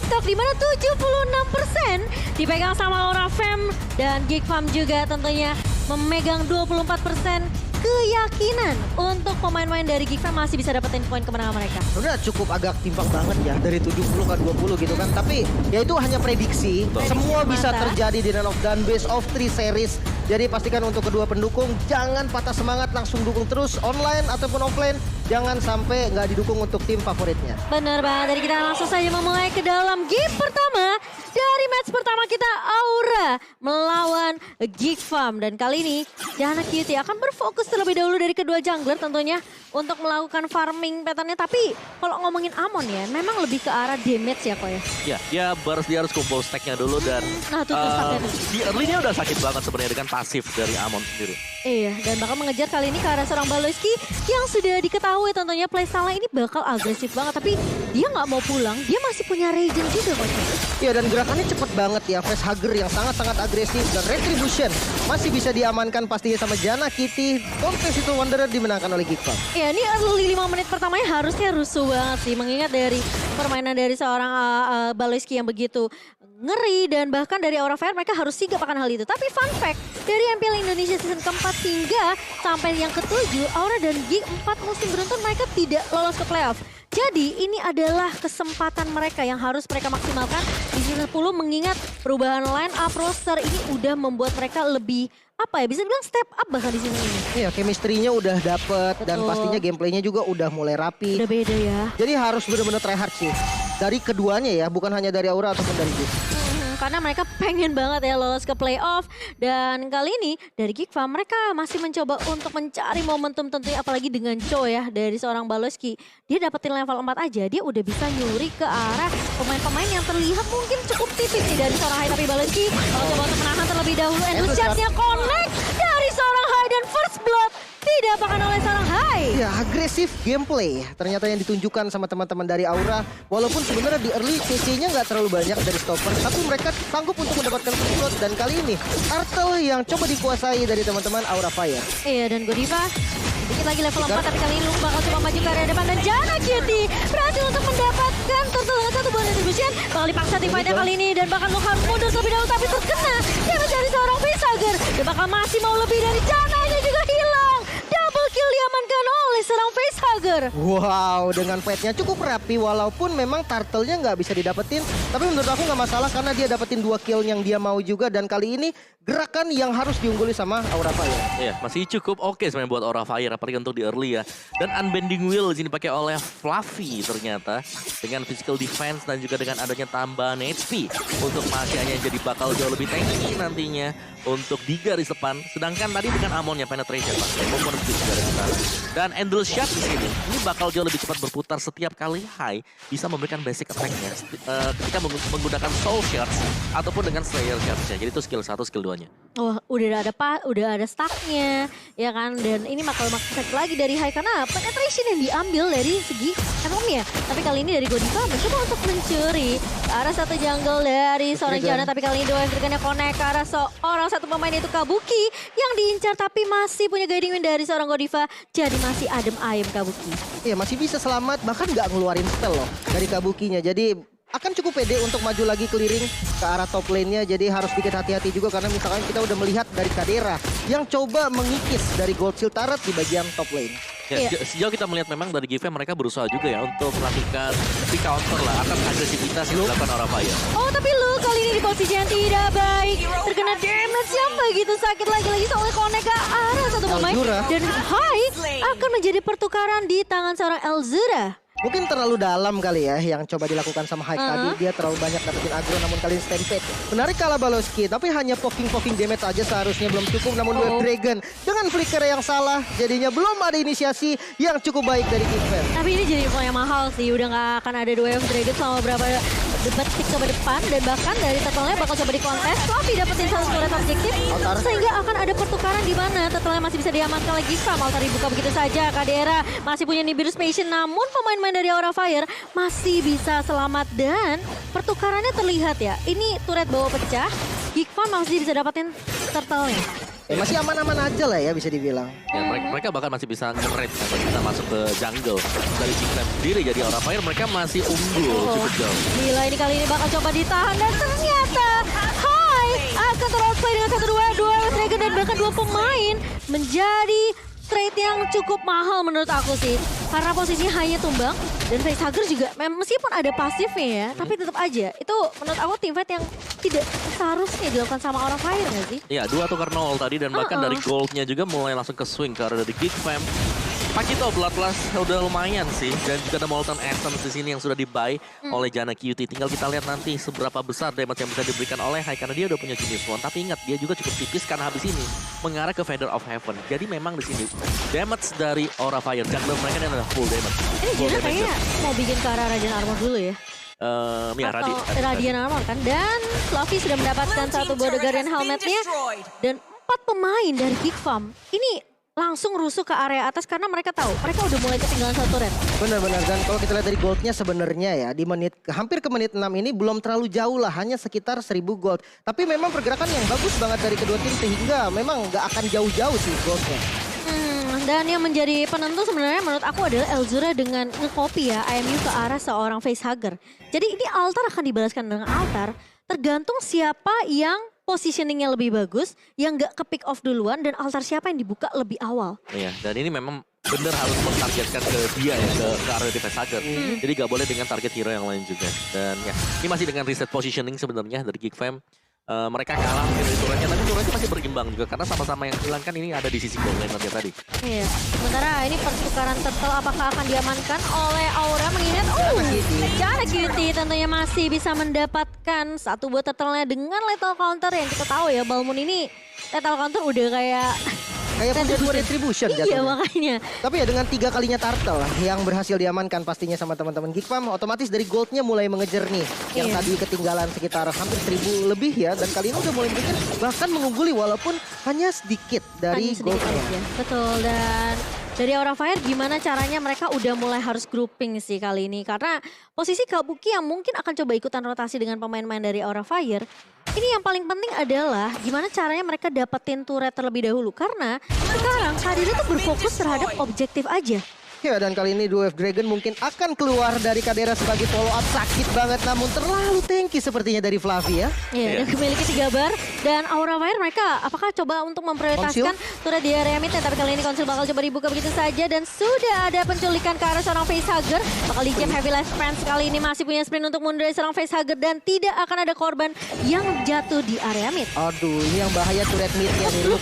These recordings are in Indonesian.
stock di mana 76% dipegang sama Aura Fam dan Geek Farm juga tentunya memegang 24% keyakinan untuk pemain-pemain dari Geek Farm masih bisa dapetin poin kemenangan mereka. Udah cukup agak timpang banget ya dari 70 ke 20 gitu kan. Tapi ya itu hanya prediksi. Semua bisa semata. terjadi di Run of Dawn Best of 3 series. Jadi pastikan untuk kedua pendukung jangan patah semangat, langsung dukung terus online ataupun offline. Jangan sampai nggak didukung untuk tim favoritnya. Bener banget, jadi kita langsung saja memulai ke dalam game pertama. Dari match pertama kita Aura melawan Geek Farm. Dan kali ini Janna Cutie akan berfokus terlebih dahulu dari kedua jungler tentunya untuk melakukan farming patternnya. Tapi kalau ngomongin Amon ya, memang lebih ke arah damage ya kok ya. Ya, dia harus kumpul stacknya dulu dan Nah, tuh stacknya tuh. di early-nya udah sakit banget sebenarnya dengan pasif dari Amon sendiri. Iya, dan bakal mengejar kali ini ke arah seorang Baloyski yang sudah diketahui tentunya playstyle ini bakal agresif banget. Tapi dia nggak mau pulang, dia masih punya regen juga kok. Iya, dan gerakannya cepet banget ya. Facehugger yang sangat-sangat agresif dan Retribution masih bisa diamankan pastinya sama Janna Cutie. Contest itu Wanderer dimenangkan oleh Geek Farm. Ya, ini early 5 menit pertamanya harusnya rusuh banget sih. Mengingat dari permainan dari seorang Baloyski yang begitu ngeri dan bahkan dari Aura Fire mereka harus sigap akan hal itu. Tapi fun fact, dari MPL Indonesia season keempat hingga sampai yang ketujuh, Aura dan Geek 4 musim beruntun mereka tidak lolos ke playoff. Jadi ini adalah kesempatan mereka yang harus mereka maksimalkan di season 10 mengingat perubahan line up roster ini udah membuat mereka lebih bisa dibilang step up bahkan di season ini. Iya, chemistry-nya udah dapet dan Betul. pastinya gameplaynya juga udah mulai rapi. Udah beda ya. Jadi harus benar-benar try hard sih. Dari keduanya ya, bukan hanya dari Aura ataupun dari Geek. Karena mereka pengen banget ya lolos ke playoff. Dan kali ini dari Geek Farm mereka masih mencoba untuk mencari momentum tentunya apalagi dengan Cho ya dari seorang Baloyski. Dia dapetin level 4 aja, dia udah bisa nyuri ke arah pemain-pemain yang terlihat mungkin cukup tipis nih dari seorang Hai. Tapi Baloyski kalau coba untuk menahan terlebih dahulu. And shotnya connect dari seorang Hai dan first blood didapatkan oleh seorang Hai. Ya, agresif gameplay ternyata yang ditunjukkan sama teman-teman dari Aura. Walaupun sebenarnya di early CC-nya nggak terlalu banyak dari stopper, tapi mereka sanggup untuk mendapatkan slot. Dan kali ini Turtle yang coba dikuasai dari teman-teman Aura Fire. Iya, dan Godiva sedikit lagi level 4 tapi kali ini Lung bakal coba maju ke area depan dan Janna Cutie berhasil untuk mendapatkan turtle dengan satu buah retribution. Bakal dipaksa teamfight-nya kali ini dan bahkan Lung harus mundur terlebih dahulu tapi terkena damage dari seorang Facehugger. Dia bakal masih mau lebih dari Janna-nya juga hilang. Double kill diamankan oleh seorang Facehugger. Wow, dengan fight-nya cukup rapi walaupun memang turtle-nya nggak bisa didapetin. Tapi menurut aku nggak masalah karena dia dapetin 2 kill yang dia mau juga. Dan kali ini gerakan yang harus diungguli sama Aura Fire. Iya, masih cukup oke sebenarnya buat Aura Fire, apalagi untuk di early ya. Dan Unbending Will di sini dipakai oleh Fluffy ternyata. Dengan physical defense dan juga dengan adanya tambahan HP. Untuk Masianya jadi bakal jauh lebih tanky nantinya untuk di garis depan. Sedangkan tadi dengan Amonnya penetration Pak. Dan Endless Shot di sini. Ini bakal jauh lebih cepat berputar setiap kali Hai bisa memberikan basic attack-nya. Ketika menggunakan Soul Shards ataupun dengan Slayer Shards-nya. Jadi itu skill 1, skill 2-nya. Wah, udah ada stacknya, ya kan? Dan ini bakal makin sakit lagi dari Hai karena penetration yang diambil dari segi ekonomi ya. Tapi kali ini dari Godiva mencoba untuk mencuri ke arah satu jungle dari seorang Janna. Tapi kali ini dua Dragon-nya connect ke arah seorang satu pemain yaitu Kabuki yang diincar tapi masih punya guiding wind dari seorang Godiva. Jadi masih adem ayem Kabuki. Iya, masih bisa selamat bahkan nggak ngeluarin spell loh dari Kabukinya. Jadi akan cukup pede untuk maju lagi clearing ke arah top lane-nya. Jadi harus bikin hati-hati juga karena misalkan kita udah melihat dari Kadera yang coba mengikis dari Gold Shield turret di bagian top lane. Ya, Iya. sejauh kita melihat memang dari GV mereka berusaha juga ya untuk melakukan di counter lah atas agresivitas yang dilakukan Aura Fire. Oh, tapi lu kali ini di posisi yang tidak baik. Terkena damage yang begitu sakit lagi soalnya connect ke arah satu pemain. Elzura. Dan Hai akan menjadi pertukaran di tangan seorang Elzura. Mungkin terlalu dalam kali ya yang coba dilakukan sama Hyke tadi. Dia terlalu banyak dapetin aggro namun kali ini stampede. Menarik kalah Baloyski tapi hanya poking damage aja seharusnya belum cukup. Namun Wave Dragon dengan flicker yang salah jadinya belum ada inisiasi yang cukup baik dari Geek Farm. Tapi ini jadi info yang mahal sih. Udah gak akan ada dua Wave Dragon selama beberapa detik ke depan. Dan bahkan dari turtle-nya bakal coba dikontes. Fluffy dapetin satu turret objektif. Sehingga akan ada pertukaran di mana turtle-nya masih bisa diamankan lagi. Altar dibuka begitu saja. Kadera masih punya Nibiru's Passion. Namun pemain dari Aura Fire masih bisa selamat dan pertukarannya terlihat ya. Ini turret bawah pecah, Geek Farm masih bisa dapetin turtle-nya. Masih aman-aman aja lah ya bisa dibilang. Ya, mereka bahkan masih bisa nge-rate, bisa masuk ke jungle. Dari Gigfam sendiri jadi Aura Fire mereka masih unggul cukup jauh. Gila ini kali ini bakal coba ditahan dan ternyata akan teroutplay dengan 1-2 Dragon dan bahkan 2 pemain menjadi trade yang cukup mahal menurut aku sih. Karena posisinya hanya tumbang dan facehugger juga meskipun ada pasifnya ya, tapi tetap aja itu menurut aku team fight yang tidak seharusnya dilakukan sama Aura Fire nggak sih? Iya, 2 tukar 0 tadi dan bahkan dari goldnya juga mulai langsung ke swing ke arah dari Gigfam. Pakito Bloodlust udah lumayan sih, dan juga ada Molten Essence di sini yang sudah di-buy oleh Janna QT. Tinggal kita lihat nanti seberapa besar damage yang bisa diberikan oleh Hai, karena dia udah punya Genius One. Tapi ingat, dia juga cukup tipis karena habis ini mengarah ke Feather of Heaven. Jadi memang di sini damage dari Aura Fire, jungler mereka ini adalah full damage. Ini Janna kayaknya mau bikin ke arah Radiant Armor dulu ya? Ya, Radiant Armor kan. Dan Fluffy sudah mendapatkan 1 buah The Guardian Helmetnya. Dan 4 pemain dari Gigfam ini langsung rusuh ke area atas karena mereka tahu mereka udah mulai ketinggalan 1 red. Benar-benar, dan kalau kita lihat dari goldnya sebenarnya ya di hampir ke menit 6 ini belum terlalu jauh lah, hanya sekitar 1000 gold. Tapi memang pergerakan yang bagus banget dari kedua tim sehingga memang nggak akan jauh-jauh sih goldnya. Dan yang menjadi penentu sebenarnya menurut aku adalah Elzura dengan nge-copy ya IMU ke arah seorang facehugger. Jadi ini altar akan dibalaskan dengan altar tergantung siapa yang positioningnya lebih bagus, yang nggak ke pick off duluan, dan altar siapa yang dibuka lebih awal. Iya, dan ini memang benar harus mentargetkan ke dia ya, ke arah defense Sager. Jadi nggak boleh dengan target hero yang lain juga. Dan ya, ini masih dengan reset positioning sebenarnya dari Gigfam. Mereka kalah dari turretnya, tapi turretnya masih berimbang juga karena sama-sama yang hilang kan ini ada di sisi goal lane tadi. Iya, sementara ini pertukaran turtle apakah akan diamankan oleh Aura mengingat Janna QT tentunya masih bisa mendapatkan 1 buah turtle-nya dengan lethal counter yang kita tahu ya Balmond ini lethal counter udah kayak punya 2 retribution jatuhnya. Iya makanya. Tapi ya dengan 3 kalinya turtle yang berhasil diamankan pastinya sama teman-teman Gigfam, otomatis dari goldnya mulai mengejar nih. Yang tadi ketinggalan sekitar hampir 1000 lebih ya, dan kali ini udah mulai mengejar bahkan mengungguli walaupun hanya sedikit dari goldnya. Betul, dan dari Aura Fire gimana caranya mereka udah mulai harus grouping sih kali ini. Karena posisi Kabuki yang mungkin akan coba ikutan rotasi dengan pemain-pemain dari Aura Fire. Ini yang paling penting adalah gimana caranya mereka dapetin turret terlebih dahulu. Karena sekarang Kadira tuh berfokus terhadap objektif aja. Ya, dan kali ini Dwarf Dragon mungkin akan keluar dari Kadera sebagai follow up. Sakit banget namun terlalu tanky sepertinya dari Fluffy ya. Iya, dan memiliki 3 bar. Dan Aura Fire mereka apakah coba untuk memprioritaskan turret di area mid. Tapi kali ini Konsil bakal coba dibuka begitu saja. Dan sudah ada penculikan ke arah seorang facehugger. Bakal dijam Heavy Life Fans kali ini masih punya sprint untuk mundur dari seorang facehugger. Dan tidak akan ada korban yang jatuh di area mid. Aduh, ini yang bahaya turret midnya nih.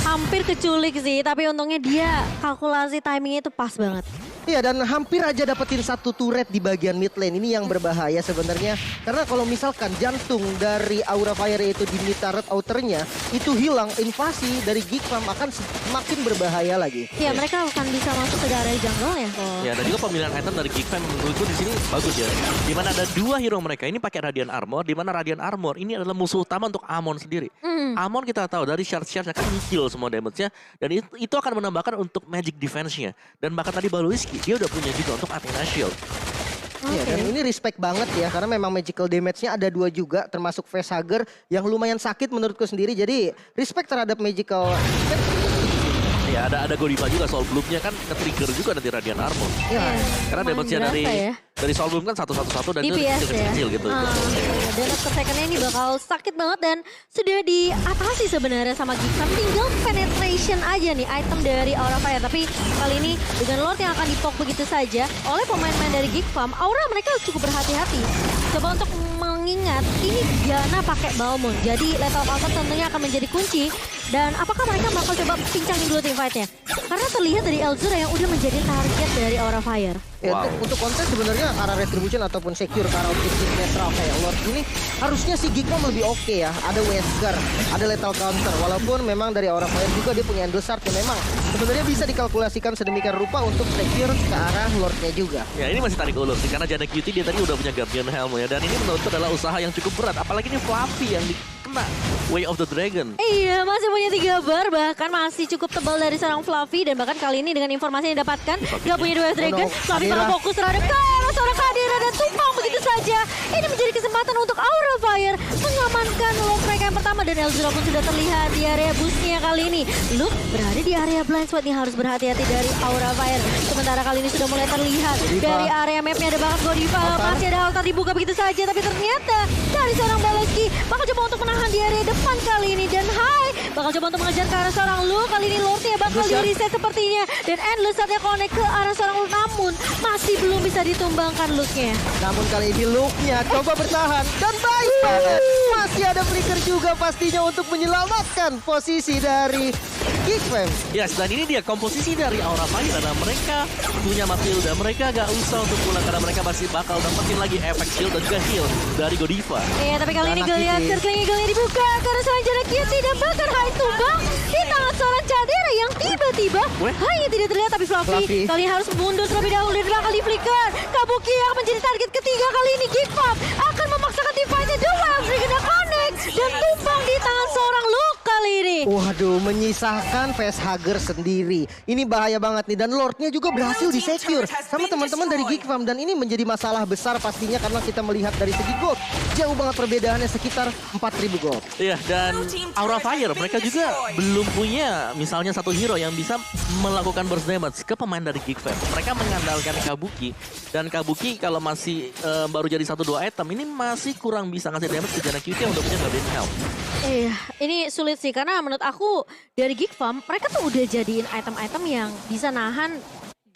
Hampir keculik sih, tapi untungnya dia kalkulasi timingnya itu pas banget. Iya, dan hampir aja dapetin 1 turret di bagian mid lane. Ini yang berbahaya sebenarnya. Karena kalau misalkan jantung dari Aura Fire itu di mid turret outernya itu hilang, invasi dari Gigfam akan semakin berbahaya lagi. Iya, mereka akan bisa masuk ke area jungle ya. Ya, dan juga pemilihan item dari Gigfam menurutku di sini bagus ya. Dimana ada 2 hero mereka ini pakai Radiant Armor, dimana Radiant Armor ini adalah musuh utama untuk Amon sendiri. Amon kita tahu dari shard-shard akan nge-kill semua damage-nya, dan itu akan menambahkan untuk magic defense-nya. Dan bahkan tadi Baloiski dia udah punya juga untuk Athena Shield. Iya, dan ini respect banget ya, karena memang magical damage-nya ada 2 juga, termasuk facehugger yang lumayan sakit menurutku sendiri. Jadi respect terhadap magical. Ya, ada Godiva juga, Soul Bloom-nya kan ke-trigger juga nanti Radiant Armor. Iya. Karena damage-nya dari Soul Bloom kan 1-1-1 dan itu kecil-kecil gitu. Dan second-nya ini bakal sakit banget dan sudah diatasi sebenarnya sama Gigfam. Tinggal penetration aja nih item dari Aura Fire. Tapi kali ini dengan Lord yang akan dipok begitu saja oleh pemain-pemain dari Gigfam, Aura mereka cukup berhati-hati. Coba untuk mengingat ini Janna pakai Balmond. Jadi lethal counter tentunya akan menjadi kunci. Dan apakah mereka bakal coba pincangin dulu team fight-nya? Karena terlihat dari Elzura yang udah menjadi target dari Aura Fire. Ya, untuk konten sebenarnya arah retribution ataupun secure ke arah objektif netral kayak Lord ini harusnya si Gigfam lebih oke ya. Ada Wesker, ada lethal counter. Walaupun memang dari Aura Fire juga dia punya Endless Shard yang memang sebenarnya bisa dikalkulasikan sedemikian rupa untuk secure ke arah Lordnya juga. Ya, ini masih tarik ulur sih karena Janna QT dia tadi udah punya Guardian Helm ya, dan ini menurutku adalah usaha yang cukup berat. Apalagi ini Fluffy yang dikena Way of the Dragon. Iya, masih punya 3 bar, bahkan masih cukup tebal dari seorang Fluffy. Dan bahkan kali ini dengan informasi yang didapatkan, gak punya 2 Dragon, Fluffy bakal fokus terhadap seorang Kadira. dan tumpang begitu saja. Ini menjadi kesempatan untuk Aura Fire mengamankan Luke mereka yang pertama. Dan Elzura pun sudah terlihat di area busnya kali ini. Luke berada di area blind spot, ini harus berhati-hati dari Aura Fire. Sementara kali ini sudah mulai terlihat dari area mapnya ada banget Godiva. Masih ada altar dibuka begitu saja, tapi ternyata dari seorang Baloski bakal coba untuk menahan di area depan kali ini. Dan Hai bakal coba untuk mengejar ke arah seorang Luke. Kali ini Lordnya bakal di-reset sepertinya. Dan Endless saatnya connect ke arah seorang Luke, namun masih belum bisa ditumbangkan Luke-nya. Namun kali ini Luke-nya coba bertahan dan baik banget. Masih ada flicker juga pastinya untuk menyelamatkan posisi dari Geekfam. Yes, dan ini dia komposisi dari Aura Fire. Karena mereka punya Matilda, mereka gak usah untuk pulang karena mereka masih bakal dapetin lagi efek shield dan juga heal dari Godiva. Iya, tapi kali ini Goliath circling eagle-nya dibuka karena seorang jarak Cutie dan bahkan Hai tumbang di tangan seorang Cadera yang tiba-tiba hanya tidak terlihat. Tapi Fluffy kali ini harus mundur terlebih dahulu dan bakal di flicker. Kabuki yang menjadi target ketiga kali ini. Geekfam akan memaksakan teamfight-nya. The Wild Dragon connect dan tumbang di tangan seorang Luke kali ini. Waduh, menyisakan facehugger sendiri. Ini bahaya banget nih. Dan Lordnya juga berhasil di-secure sama teman-teman dari Geekfam. Dan ini menjadi masalah besar pastinya karena kita melihat dari segi gold. Jauh banget perbedaannya, sekitar 4.000 gold. Iya, dan Aura Fire mereka juga belum punya misalnya satu hero yang bisa melakukan burst damage ke pemain dari Geekfam. Mereka mengandalkan Kabuki. Dan Kabuki kalau masih baru jadi 1-2 item, ini masih kurang bisa ngasih damage ke Jana QT untuk punya Guardian Health. Iya, ini sulit sih karena menurut aku dari Geekfam mereka tuh udah jadiin item-item yang bisa nahan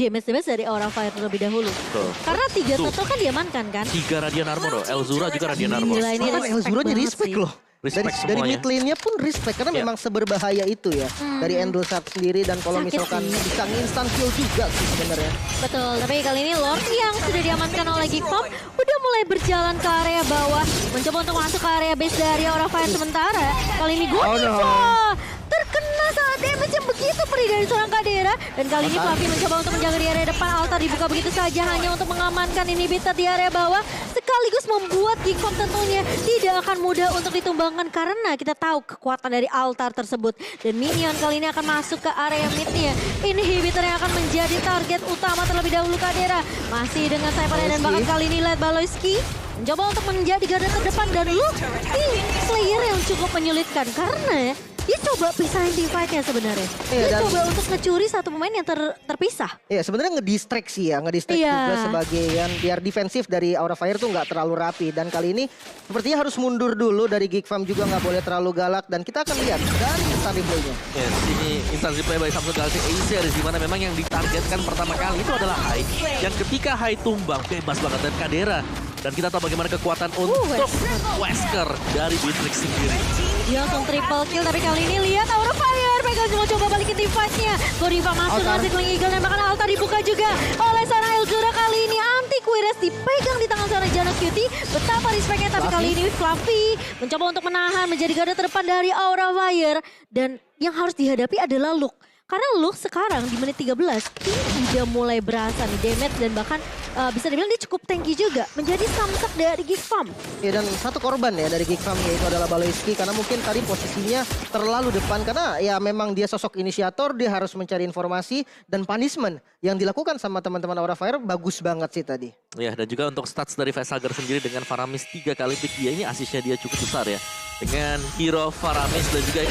damage dari Aura Fire terlebih dahulu. Betul. Karena 3 total kan diamankan kan? 3 Radiant Armor loh, Elzura juga Radiant Armor. Gila, ini Bahkan Elzura-nya respect loh. Respect Dari semuanya. mid lane-nya pun respect karena memang seberbahaya itu ya. Dari Endlessart sendiri dan kalau Sakit misalkan sih. bisa instant kill juga sih sebenarnya. Betul, tapi kali ini Lord yang sudah diamankan oleh Geekfam udah mulai berjalan ke area bawah, mencoba untuk masuk ke area base dari Aura Fire. Sementara kali ini Godiva terkena saat damage yang begitu perih dari seorang Cadera. Dan kali ini Fluffy mencoba untuk menjaga di area depan. Altar dibuka begitu saja hanya untuk mengamankan inhibitor di area bawah, sekaligus membuat Geekfam tentunya tidak akan mudah untuk ditumbangkan karena kita tahu kekuatan dari altar tersebut. Dan minion kali ini akan masuk ke area midnya. Inhibitor yang akan menjadi target utama terlebih dahulu Cadera. Masih dengan sayapnya dan bahkan kali ini lihat Baloski mencoba untuk menjadi garda terdepan dan Luke di player yang cukup menyulitkan karena dia coba pisahin teamfight-nya sebenarnya. Dia coba untuk ngecuri satu pemain yang terpisah. Iya, sebenarnya ngedistract sih ya, ngedistract juga sebagai yang biar defensif dari Aura Fire tuh nggak terlalu rapi. Dan kali ini sepertinya harus mundur dulu dari Geekfam juga nggak boleh terlalu galak. Dan kita akan lihat dari instansi play-nya. Yes, ini instansi play by Samsung Galaxy Aces di mana memang yang ditargetkan pertama kali itu adalah Hai. Yang ketika Hai tumbang bebas banget dan Cadera. Dan kita tahu bagaimana kekuatan untuk Wesker dari Beatrix sendiri. Dia langsung triple kill, tapi kali ini lihat Aura Fire. Mereka cuma coba balikin teamfight-nya. Godiva masuk dengan Circling Eagle dan bahkan altar dibuka juga oleh seorang Elzura. Kali ini anti Quiris dipegang di tangan seorang Janus Cutie. Betapa respect-nya, tapi kali ini Fluffy mencoba untuk menahan menjadi garda terdepan dari Aura Fire. Dan yang harus dihadapi adalah Luke. Karena Luke sekarang di menit 13 ini udah mulai berasa nih damage dan bahkan bisa dibilang dia cukup tanky juga. Menjadi samsak dari Geekfam. Ya, dan satu korban ya dari Geekfam yaitu adalah Baloski karena mungkin tadi posisinya terlalu depan karena ya memang dia sosok inisiator, dia harus mencari informasi dan punishment yang dilakukan sama teman-teman Aura Fire bagus banget sih tadi. Ya, dan juga untuk stats dari Facehugger sendiri dengan Faramis 3 kali pick dia ini asisnya dia cukup besar ya. Dengan hero Faramis dan juga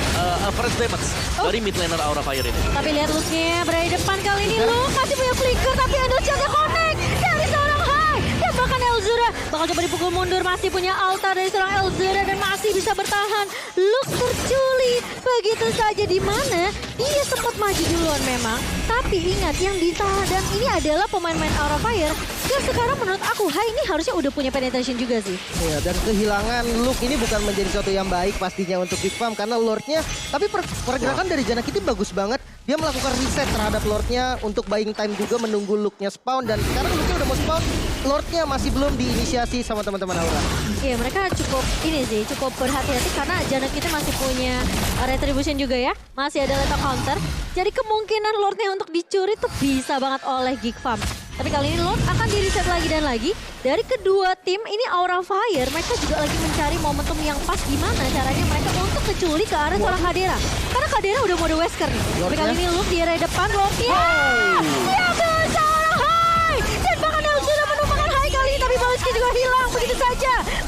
first damage dari mid laner Aura Fire ini. Tapi lihat Luke-nya berada di depan kali ini. Luke masih punya flicker tapi Endless-nya connect dari seorang Hai. Dan bahkan Elzura bakal coba dipukul mundur. Masih punya altar dari seorang Elzura dan masih bisa bertahan. Luke terculik begitu saja di mana dia sempat maju duluan memang. Tapi ingat yang ditahan dan ini adalah pemain-pemain Aura Fire. Dan sekarang menurut aku Hai ini harusnya udah punya penetration juga sih. Ya, dan kehilangan Luke ini bukan menjadi sesuatu yang baik pastinya untuk Geekfam karena Lordnya. Tapi pergerakan dari Jana Kitty bagus banget. Dia melakukan reset terhadap Lordnya untuk buying time juga menunggu Luke-nya spawn. Dan sekarang Luke-nya udah mau spawn, Lordnya masih belum diinisiasi sama teman-teman Aura. Iya, mereka cukup ini sih, cukup berhati-hati karena Jana kita masih punya retribution juga ya. Masih ada lethal counter. Jadi kemungkinan Lordnya untuk dicuri tuh bisa banget oleh Geekfam. Tapi kali ini Lord akan di-reset lagi dan lagi. Dari kedua tim ini Aura Fire, mereka juga lagi mencari momentum yang pas gimana caranya mereka untuk menculik ke arah seorang Cadera. Karena Cadera udah mode Wesker nih. Tapi kali ini Luke di area depan, Lord ya! Dia bisa seorang Hai! Dan bahkan Elzura menumpangkan Hai kali ini, tapi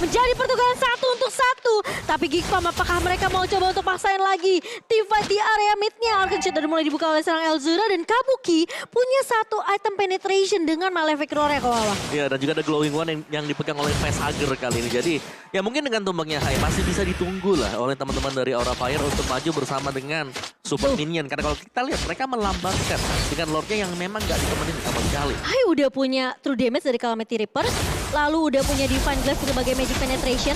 menjadi pertukaran 1-1. Tapi Geekfam apakah mereka mau coba untuk paksain lagi team fight di area midnya? Arkenshot dari mulai dibuka oleh seorang Elzura dan Kabuki punya satu item penetration dengan Malefic Roar ya Koala. Iya, dan juga ada Glowing One yang dipegang oleh Facehugger kali ini. Jadi ya mungkin dengan tumbangnya Hai masih bisa ditunggu lah oleh teman-teman dari Aura Fire untuk maju bersama dengan Super Minion. Karena kalau kita lihat mereka melambangkan dengan Lordnya yang memang gak ditemenin sama sekali. Hai udah punya true damage dari Calamity Reaper, lalu udah punya Divine Glaive sebagai magic penetration.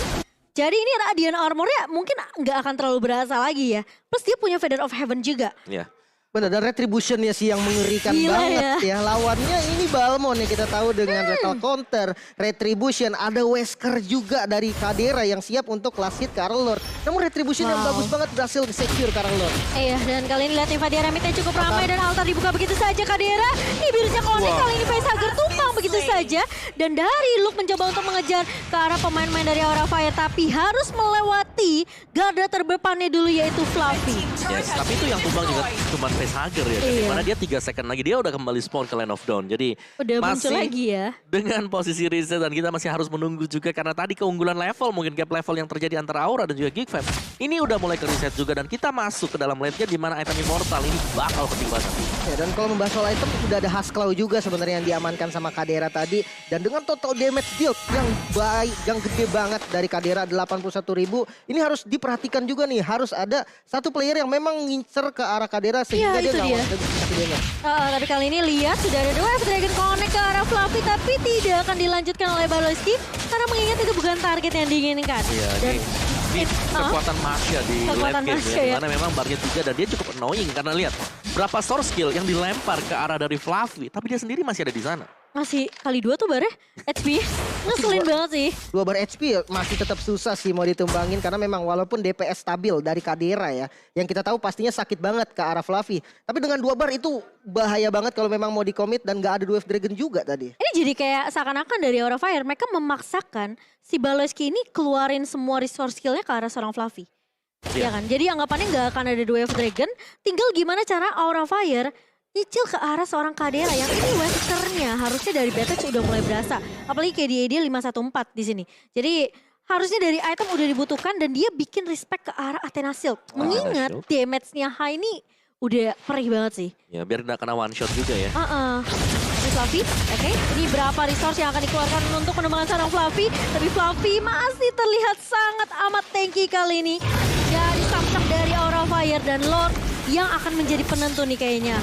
Jadi ini Radiant Armor-nya mungkin nggak akan terlalu berasa lagi ya. Plus dia punya Feather of Heaven juga. Iya. Benar, dan Retribution-nya sih yang mengerikan Gila banget ya. Lawannya ini Balmond yang kita tahu dengan Lethal Counter, Retribution, ada Wesker juga dari Kadera yang siap untuk last hit Karl Lord. Namun Retribution yang bagus banget berhasil secure Karl Lord. Iya, dan kali ini lihat Invadia Remitnya cukup ramai dan altar dibuka begitu saja Kadera. Ini birunya connect, kali ini Facehugger tumbang begitu saja. Dan dari Luke mencoba untuk mengejar ke arah pemain-pemain dari Aura Fire, tapi harus melewati garda terdepannya dulu yaitu Fluffy. Yes, tapi itu yang tumbang juga cuma Facehugger ya. Iya. Dimana dia 3 second lagi dia udah kembali spawn ke Land of Dawn. Jadi Udah muncul masih lagi ya. dengan posisi reset dan kita masih harus menunggu juga karena tadi keunggulan level, mungkin gap level yang terjadi antara Aura dan juga Geekfam. Ini udah mulai ke reset juga dan kita masuk ke dalam lane-nya di mana item Immortal ini bakal penting banget. Ya, dan kalau membahas soal item sudah ada Husklaw juga sebenarnya yang diamankan sama Kadera tadi. Dan dengan total damage deal yang baik, yang gede banget dari Kadera 81.000. Ini harus diperhatikan juga nih, harus ada satu player yang memang ngincer ke arah Kadera sehingga Iya, dia itu nggak dia. mau kasih damage. Tapi kali ini lihat sudah ada dua Dragon Connect ke arah Fluffy, tapi tidak akan dilanjutkan oleh Baloski karena mengingat itu bukan target yang diinginkan. Iya, Dan ini kekuatan Masya di Kekuatan late game Masya, ya. ya. Dimana memang barnya 3 dan dia cukup annoying karena lihat berapa source skill yang dilempar ke arah dari Fluffy, tapi dia sendiri masih ada di sana. masih kali 2 tuh barnya HP. Ngeselin banget sih. 2 bar HP masih tetap susah sih mau ditumbangin karena memang walaupun DPS stabil dari Kadera ya, yang kita tahu pastinya sakit banget ke arah Fluffy. Tapi dengan 2 bar itu bahaya banget kalau memang mau dikomit dan gak ada Dwarf Dragon juga tadi. Ini jadi kayak seakan-akan dari Aura Fire mereka memaksakan si Baloski ini keluarin semua resource skillnya ke arah seorang Fluffy. Iya. Ya kan? Jadi anggapannya nggak akan ada Dwarf Dragon, tinggal gimana cara Aura Fire nyicil ke arah seorang Kadera yang ini Weskernya harusnya dari Betex udah mulai berasa. Apalagi KDA dia 514 di sini. Jadi harusnya dari item udah dibutuhkan dan dia bikin respect ke arah Athena Shield. Mengingat damage-nya high ini udah perih banget sih. Ya biar nggak kena one shot juga ya. Ini Fluffy, oke. Ini berapa resource yang akan dikeluarkan untuk menemukan seorang Fluffy. Tapi Fluffy masih terlihat sangat amat tanky kali ini. Dari samsak dari Aura Fire dan Lord yang akan menjadi penentu nih kayaknya.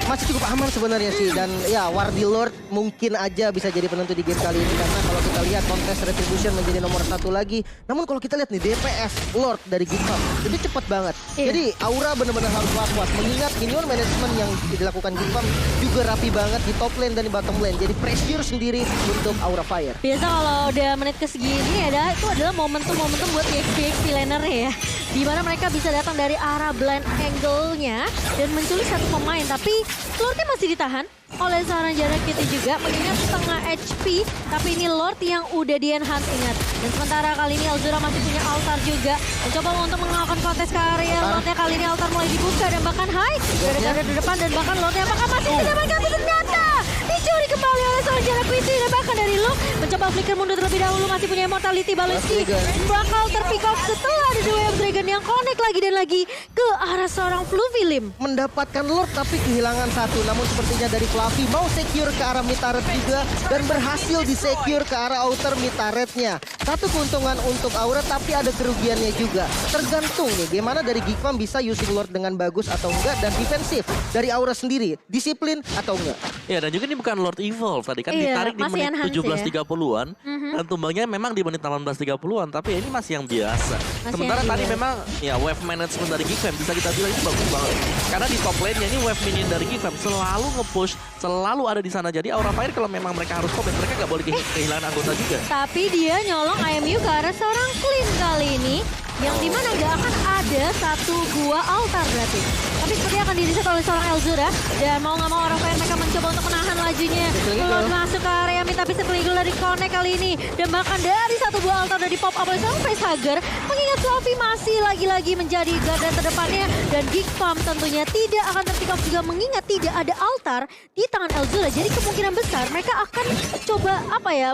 Masih cukup aman sebenarnya sih, dan ya Wardy Lord mungkin aja bisa jadi penentu di game kali ini karena kalau kita lihat kontes Retribution menjadi nomor 1 lagi. Namun kalau kita lihat nih DPS Lord dari Geekfam itu cepet banget. Jadi Aura benar-benar harus was-was mengingat minion management yang dilakukan Geekfam juga rapi banget di top lane dan di bottom lane. Jadi pressure sendiri untuk Aura Fire. Biasa kalau udah menit ke segini ada itu adalah momentum-momentum buat EXP laner ya. Di mana mereka bisa datang dari arah blind angle-nya dan menculik satu pemain. Tapi Lordnya masih ditahan oleh seorang Jarak Kitty juga. Mengingat setengah HP. Tapi ini Lord yang udah di-enhance, ingat. Dan sementara kali ini Elzura masih punya altar juga. Mencoba untuk melakukan kontes ke area. Lordnya kali ini altar mulai dibuka dan bahkan high. Ada di depan dan bahkan Lordnya apakah masih mendapatkan ternyata dicuri kembali oleh seorang Jarak Kitty. Dan bahkan dari Luke mencoba flicker mundur terlebih dahulu. Masih punya immortality. Baloski bakal terpick off setelah ada dua Dragon yang connect lagi dan lagi ke arah seorang Fluffy Lim. Mendapatkan Lord tapi kehilangan satu. Namun sepertinya dari Fluffy mau secure ke arah mid turret juga dan berhasil di-secure ke arah outer mid turretnya. Satu keuntungan untuk Aura tapi ada kerugiannya juga. Tergantung nih gimana dari Geekfam bisa using Lord dengan bagus atau enggak, dan defensif dari Aura sendiri disiplin atau enggak. Ya dan juga ini bukan Lord Evolve tadi kan Iya, ditarik di masih menit enhance 17.30-an dan tumbangnya memang di menit 18.30-an tapi ini masih yang biasa. Sementara yang tadi biasa. memang ya wave management dari Geekfam bisa kita bilang itu bagus banget. Karena di top lane-nya ini wave minion dari Geekfam selalu nge-push, selalu ada di sana. Jadi Aura Fire kalau memang mereka harus komit, mereka nggak boleh kehilangan anggota juga. Tapi dia nyolong IMU ke arah seorang Clean kali ini. Yang dimana gak akan ada satu gua altar berarti. Tapi seperti akan di-reset oleh seorang Elzura. Dan mau gak mau Aura Fire mereka mencoba untuk menahan majunya. Lord masuk ke area mid tapi Triple Eagle dari Connect kali ini. Dan bahkan dari satu buah altar dari pop up oleh seorang facehugger. Mengingat Fluffy masih lagi-lagi menjadi garda terdepannya. Dan Geek Farm tentunya tidak akan terpick off juga mengingat tidak ada altar di tangan Elzura. Jadi kemungkinan besar mereka akan coba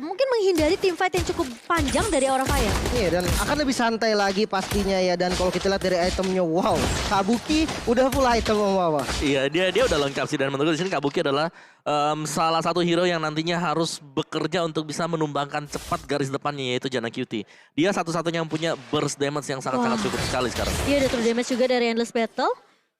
mungkin menghindari team fight yang cukup panjang dari Aura Fire. Iya, dan akan lebih santai lagi pastinya ya. Dan kalau kita lihat dari itemnya, wow, Kabuki udah full item Om Wawa. Iya, dia udah lengkap sih, dan menurutku di sini Kabuki adalah salah satu hero yang nantinya harus bekerja untuk bisa menumbangkan cepat garis depannya, yaitu Janna Cutie. Dia satu-satunya yang punya burst damage yang sangat-sangat cukup sekali sekarang. Iya, ada true damage juga dari Endless Battle.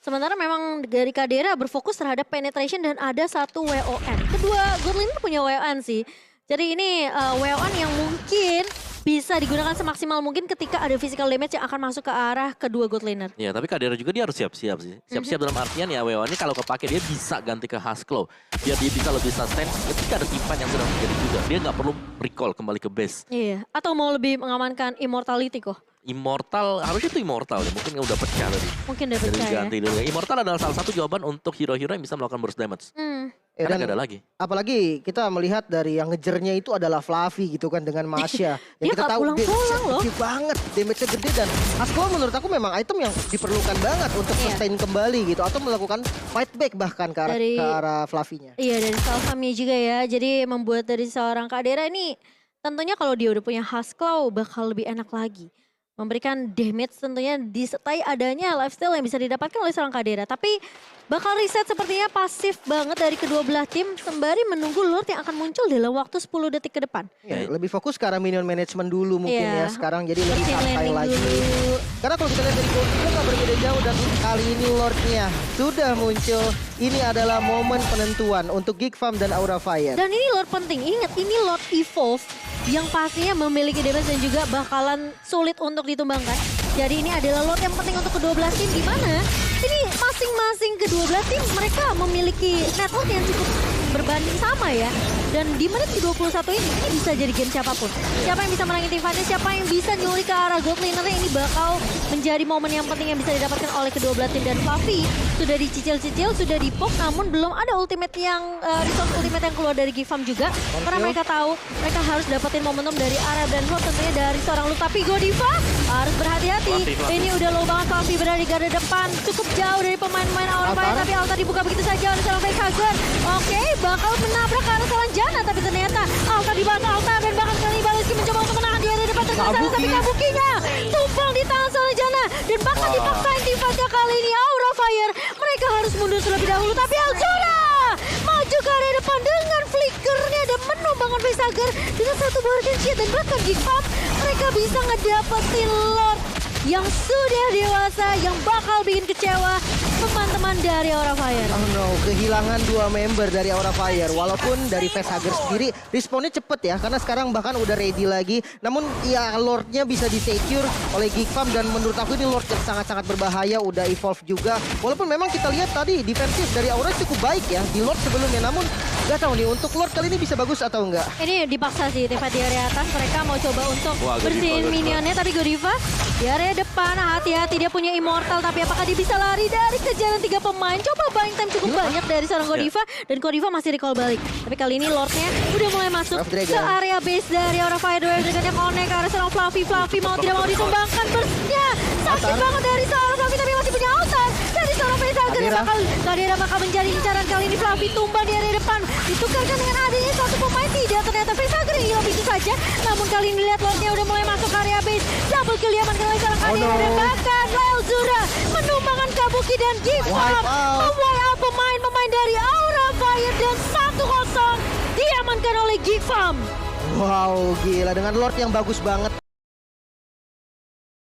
Sementara memang dari Kadera berfokus terhadap penetration dan ada satu WON. Kedua Godliner punya WON sih. Jadi ini WON yang mungkin bisa digunakan semaksimal mungkin ketika ada physical damage yang akan masuk ke arah kedua Godliner. Ya, tapi Kadera juga dia harus siap-siap sih. Siap-siap dalam artian ya WO ini kalau kepake dia bisa ganti ke Husklow. Biar dia bisa lebih sustain ketika ada timpan yang sedang terjadi juga. Dia nggak perlu recall kembali ke base. Iya, atau mau lebih mengamankan immortality kok. Immortal, harusnya itu Immortal ya. Mungkin udah pecah tadi. Mungkin udah Jadi pecah ya. ganti dulu. Immortal adalah salah satu jawaban untuk hero-hero yang bisa melakukan burst damage. Karena nggak ada lagi. Apalagi kita melihat dari yang ngejernya itu adalah Fluffy gitu kan dengan Masya. Dia kita nggak tahu pulang-pulang loh. gede banget, damage-nya gede dan Haskell menurut aku memang item yang diperlukan banget untuk Iya. sustain kembali gitu atau melakukan fight back bahkan ke arah Fluffy-nya. Iya, dari Salsamnya juga ya. Jadi membuat dari seorang Kadera ini tentunya kalau dia udah punya Husklow bakal lebih enak lagi. Memberikan damage tentunya disertai adanya lifestyle yang bisa didapatkan oleh seorang Kadera. Tapi bakal reset sepertinya pasif banget dari kedua belah tim sembari menunggu Lord yang akan muncul dalam waktu 10 detik ke depan. Ya, lebih fokus ke arah minion management dulu mungkin Iya. ya sekarang jadi lebih Mungkin santai landing lagi. dulu. Karena kalau kita lihat dari goal juga nggak berbeda jauh dan kali ini Lordnya sudah muncul. Ini adalah momen penentuan untuk Geek Farm dan Aura Fire. Dan ini Lord penting, ingat ini Lord Evolve yang pastinya memiliki damage dan juga bakalan sulit untuk ditumbangkan. Jadi ini adalah Lord yang penting untuk kedua belah tim di mana ini masing-masing kedua belah tim mereka memiliki network yang cukup berbanding sama ya. Dan di menit ke-21 ini bisa jadi game siapapun. Siapa yang bisa menangin tim fight-nya, siapa yang bisa nyuri ke arah gold laner-nya ini bakal menjadi momen yang penting yang bisa didapatkan oleh kedua belah tim. Dan Fluffy sudah dicicil-cicil, sudah dipok, namun belum ada ultimate yang resource ultimate yang keluar dari Geek Farm juga. Karena mereka tahu mereka harus dapetin momentum dari arah Brandford tentunya dari seorang Luke. Tapi Godiva harus berhati-hati. Fluffy. Ini udah low banget, Fluffy berada di garda depan. Cukup jauh dari pemain-pemain Aura Fire, tapi altar dibuka begitu saja oleh seorang facehugger. Oke, bakal menabrak ke arah seorang Janna, tapi ternyata altar dibakar altar dan bahkan kali ini Baleski mencoba untuk menahan di area depan terkena sana, tapi Kabukinya tumpang di tangan seorang Janna dan bahkan dipaksain tim fight-nya kali ini Aura Fire. Mereka harus mundur terlebih dahulu, tapi Elzura maju ke area depan dengan flickernya dan menumbangkan facehugger dengan satu bargain shit dan bahkan Geek Farm mereka bisa ngedapetin Lord yang sudah dewasa yang bakal bikin kecewa teman-teman dari Aura Fire. Oh no, kehilangan dua member dari Aura Fire. Walaupun dari facehugger sendiri responnya cepet ya. Karena sekarang bahkan udah ready lagi. Namun ya Lordnya bisa di-secure oleh Geek Farm. Dan menurut aku ini Lord yang sangat-sangat berbahaya. Udah evolve juga. Walaupun memang kita lihat tadi defensif dari Aura cukup baik ya di Lord sebelumnya. Namun gak tahu nih untuk Lord kali ini bisa bagus atau enggak. Ini dipaksa sih Tifa di area atas. Mereka mau coba untuk Wah, Godiva, bersihin Godiva. minionnya. Tapi Godiva di area depan hati-hati dia punya immortal. Tapi apakah dia bisa lari dari kejaran 3 pemain? Coba buying time cukup banyak dari seorang Godiva. Dan Godiva masih recall balik. Tapi kali ini Lordnya udah mulai masuk Wave Dragon. ke area base dari Aura Fire. Wave Dragon yang connect ke arah seorang Fluffy. Fluffy mau tidak mau disumbangkan burstnya. Sakit Altar. banget dari seorang Fluffy tapi masih punya altar. Dari seorang facehugger yang Kadera. Kadera bakal menjadi incaran kali ini. Fluffy tumbang di area depan. Ditukarkan dengan adanya satu pemain tidak. Ternyata facehugger yang hilang itu saja. Namun kali ini lihat Lordnya udah mulai masuk ke area base. Double kill diamankan oleh seorang Kadera. no. Dan bahkan Elzura menumbangkan Kabuki dan Geek Farm. Wipe out. Memwipe out pemain-pemain dari Aura Fire. Dan 1-0 diamankan oleh Geek Farm. Wow, gila dengan Lord yang bagus banget.